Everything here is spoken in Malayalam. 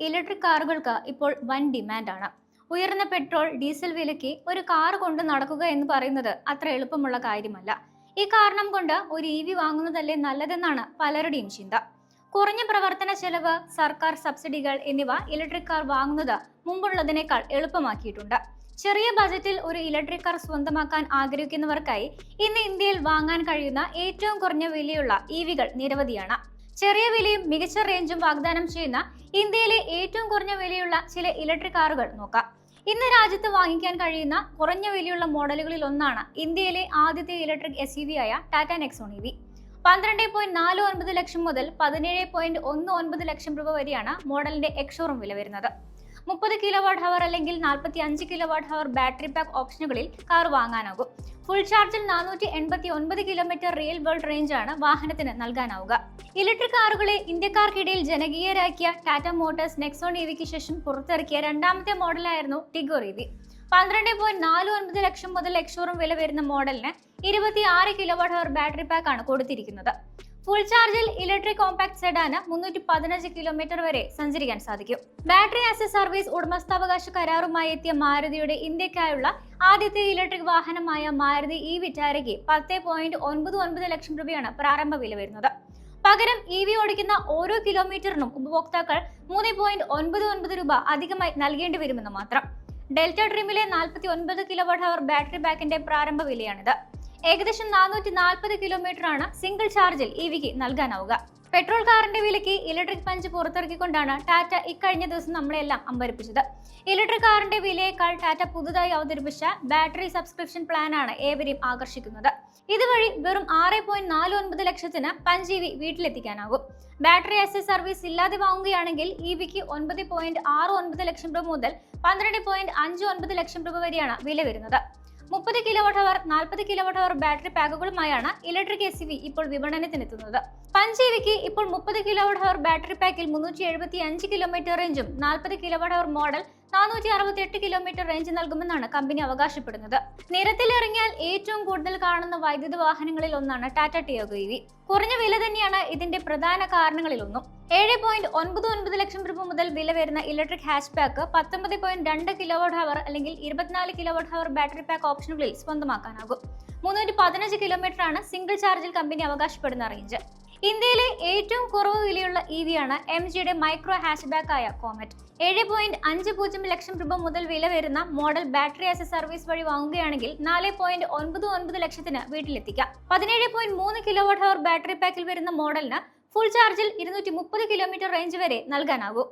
ഇലക്ട്രിക് കാറുകൾക്ക് ഇപ്പോൾ വൻ ഡിമാൻഡാണ്. ഉയർന്ന പെട്രോൾ, ഡീസൽ വിലയ്ക്ക് ഒരു കാർ കൊണ്ട് നടക്കുക എന്ന് പറയുന്നത് അത്ര എളുപ്പമുള്ള കാര്യമല്ല. ഈ കാരണം കൊണ്ട് ഒരു EV വാങ്ങുന്നതല്ലേ നല്ലതെന്നാണ് പലരുടെയും ചിന്ത. കുറഞ്ഞ പ്രവർത്തന ചെലവ്, സർക്കാർ സബ്സിഡികൾ എന്നിവ ഇലക്ട്രിക് കാർ വാങ്ങുന്നത് മുമ്പുള്ളതിനേക്കാൾ എളുപ്പമാക്കിയിട്ടുണ്ട്. ചെറിയ ബജറ്റിൽ ഒരു ഇലക്ട്രിക് കാർ സ്വന്തമാക്കാൻ ആഗ്രഹിക്കുന്നവർക്കായി ഇന്ന് ഇന്ത്യയിൽ വാങ്ങാൻ കഴിയുന്ന ഏറ്റവും കുറഞ്ഞ വിലയുള്ള EVകൾ നിരവധിയാണ്. ചെറിയ വിലയും മികച്ച റേഞ്ചും വാഗ്ദാനം ചെയ്യുന്ന ഇന്ത്യയിലെ ഏറ്റവും കുറഞ്ഞ വിലയുള്ള ചില ഇലക്ട്രിക് കാറുകൾ നോക്കാം. ഇന്ന് രാജ്യത്ത് വാങ്ങിക്കാൻ കഴിയുന്ന കുറഞ്ഞ വിലയുള്ള മോഡലുകളിൽ ഒന്നാണ് ഇന്ത്യയിലെ ആദ്യത്തെ ഇലക്ട്രിക് SUV ആയ ടാറ്റ നെക്സോൺ EV. 12.49 ലക്ഷം മുതൽ 17.19 ലക്ഷം രൂപ വരെയാണ് മോഡലിന്റെ എക്സ്ഷോറൂം വില വരുന്നത്. 30 kWh അല്ലെങ്കിൽ 45 kWh ബാറ്ററി പാക്ക് ഓപ്ഷനുകളിൽ കാർ വാങ്ങാനാകും. ഫുൾ ചാർജിൽ 489 കിലോമീറ്റർ റിയൽ വേൾഡ് റേഞ്ചാണ് വാഹനത്തിന് നൽകാനാവുക. ഇലക്ട്രിക് കാറുകളെ ഇന്ത്യക്കാർക്കിടയിൽ ജനകീയരാക്കിയ ടാറ്റ മോട്ടോഴ്സ് നെക്സോൺ EVക്ക് ശേഷം പുറത്തിറക്കിയ രണ്ടാമത്തെ മോഡലായിരുന്നു ടിഗോർ EV. 12.49 ലക്ഷം മുതൽ എക്സ്ഷോറൂം വില വരുന്ന മോഡലിന് 26 kWh ബാറ്ററി പാക്കാണ് കൊടുത്തിരിക്കുന്നത്. ഫുൾ ചാർജിൽ ഇലക്ട്രിക് കോമ്പാക്ട് സെഡാന് 315 കിലോമീറ്റർ വരെ സഞ്ചരിക്കാൻ സാധിക്കും. ബാറ്ററി ആസ് എ സർവീസ് ഉടമസ്ഥാവകാശ കരാറുമായി എത്തിയ മാരുതിയുടെ ഇന്ത്യക്കായുള്ള ആദ്യത്തെ ഇലക്ട്രിക് വാഹനമായ മാരുതി വിറ്റാരയ്ക്ക് 10.99 ലക്ഷം രൂപയാണ് പ്രാരംഭ വില വരുന്നത്. പകരം EV ഓടിക്കുന്ന ഓരോ കിലോമീറ്ററിനും ഉപഭോക്താക്കൾ 3.99 രൂപ അധികമായി നൽകേണ്ടി വരുമെന്ന് മാത്രം. ഡെൽറ്റ ഡ്രീമിലെ 49 kWh ബാറ്ററി പാക്കിന്റെ പ്രാരംഭ വിലയാണിത്. ഏകദേശം 440 കിലോമീറ്റർ ആണ് സിംഗിൾ ചാർജിൽ EVക്ക് നൽകാനാവുക. പെട്രോൾ കാറിന്റെ വിലയ്ക്ക് ഇലക്ട്രിക് പഞ്ച് പുറത്തിറക്കിക്കൊണ്ടാണ് ടാറ്റ ഇക്കഴിഞ്ഞ ദിവസം നമ്മളെല്ലാം അമ്പരപ്പിച്ചത്. ഇലക്ട്രിക് കാറിന്റെ വിലയേക്കാൾ ടാറ്റ പുതുതായി അവതരിപ്പിച്ച ബാറ്ററി സബ്സ്ക്രിപ്ഷൻ പ്ലാനാണ് ഏവരെയും ആകർഷിക്കുന്നത്. ഇതുവഴി വെറും 6.49 ലക്ഷത്തിന് പഞ്ച് EV വീട്ടിലെത്തിക്കാനാകും. ബാറ്ററി ആസ് എ സർവീസ് ഇല്ലാതെ വാങ്ങുകയാണെങ്കിൽ EVക്ക് 9.69 ലക്ഷം രൂപ മുതൽ 12.59 ലക്ഷം രൂപ വരെയാണ് വില വരുന്നത്. 30 kWh 40 kWh ബാറ്ററി പാക്കുകളുമായാണ് ഇലക്ട്രിക് SUV ഇപ്പോൾ വിപണനത്തിനെത്തുന്നത്. പഞ്ച് EVക്ക് ഇപ്പോൾ 30 kWh ബാറ്ററി പാക്കിൽ 375 കിലോമീറ്റർ റേഞ്ചും 40 kWh മോഡൽ 468 കിലോമീറ്റർ റേഞ്ച് നൽകുമെന്നാണ് കമ്പനി അവകാശപ്പെടുന്നത്. നിരത്തിലിറങ്ങിയാൽ ഏറ്റവും കൂടുതൽ കാണുന്ന വൈദ്യുത വാഹനങ്ങളിൽ ഒന്നാണ് ടാറ്റ ടിയാഗോ EV. കുറഞ്ഞ വില തന്നെയാണ് ഇതിന്റെ പ്രധാന കാരണങ്ങളിലൊന്നും. 7.99 ലക്ഷം രൂപ മുതൽ വില വരുന്ന ഇലക്ട്രിക് ഹാച്ച് പാക്ക് 19.2 kWh അല്ലെങ്കിൽ 24 kWh ബാറ്ററി പാക്ക് ഓപ്ഷനുകളിൽ സ്വന്തമാക്കാനാകും. 315 കിലോമീറ്റർ ആണ് സിംഗിൾ ചാർജിൽ കമ്പനി അവകാശപ്പെടുന്ന റേഞ്ച്. ഇന്ത്യയിലെ ഏറ്റവും കുറവ് വിലയുള്ള EVയാണ് MGയുടെ മൈക്രോ ഹാച്ച് ബാക്ക് ആയ കോമറ്റ്. 7.50 ലക്ഷം രൂപ മുതൽ വില വരുന്ന model battery as a service വഴി വാങ്ങുകയാണെങ്കിൽ 4.99 ലക്ഷത്തിന് വീട്ടിലെത്തിക്കാം. 17.3 kWh ബാറ്ററി പാക്കിൽ വരുന്ന മോഡലിന് ഫുൾ ചാർജിൽ 230 കിലോമീറ്റർ റേഞ്ച് വരെ നൽകാനാകും.